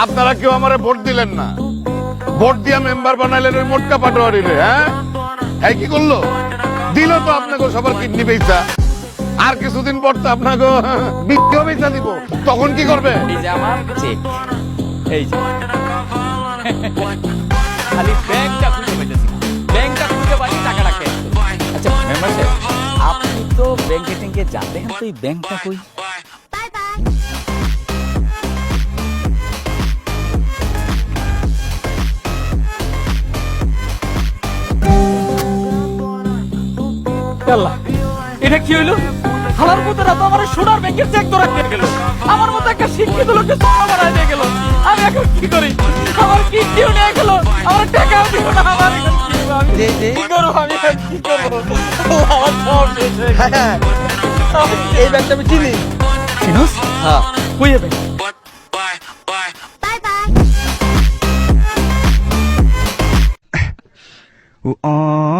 আপনারা কেউ আমারে ভোট দিলেন না, ভোট দিয়া মেম্বার বানাইলেন ওই মোটকা পাটোয়ারি রে। হ্যাঁ, এই কি করলো? দিল তো আপনাকে সবার কিডনি বেচা। আর কিছুদিন পর তো আপনাকে বিক্রিও বেচা দিব, তখন কি করবে? এই যে আমার চেক, এই যে খালি ব্যাংকটা খুঁজে পেয়েছি, ব্যাংকটা খুঁজে পাই টাকাটা ক্যাশ। আচ্ছা মেম্বার সাহেব, আপনি তো ব্যাংকে ট্যাঙ্কে যান, দেখেন তো এই ব্যাংকটা কই? আল্লাহ, এটা কি হইলো? হালার পুতেরা তো আমার সোনার ব্যাংকের চেক ধরে রাখিয়ে গেল, আমার মতো একটা শিক্ষিত লোককে সোনা বানায় দিয়ে গেল। আমি এখন কি করি? আমার কিডনিও নিয়ে গেল, আমার টাকাও দিল না। আমার এখন কি করবো? আমি কি করবো? আমি এখন কি করবো? আমার সব শেষ হয়ে গেল। এই ব্যাগটা আমি চিনি। চিনুস? হ্যাঁ, কই যাবে? Oh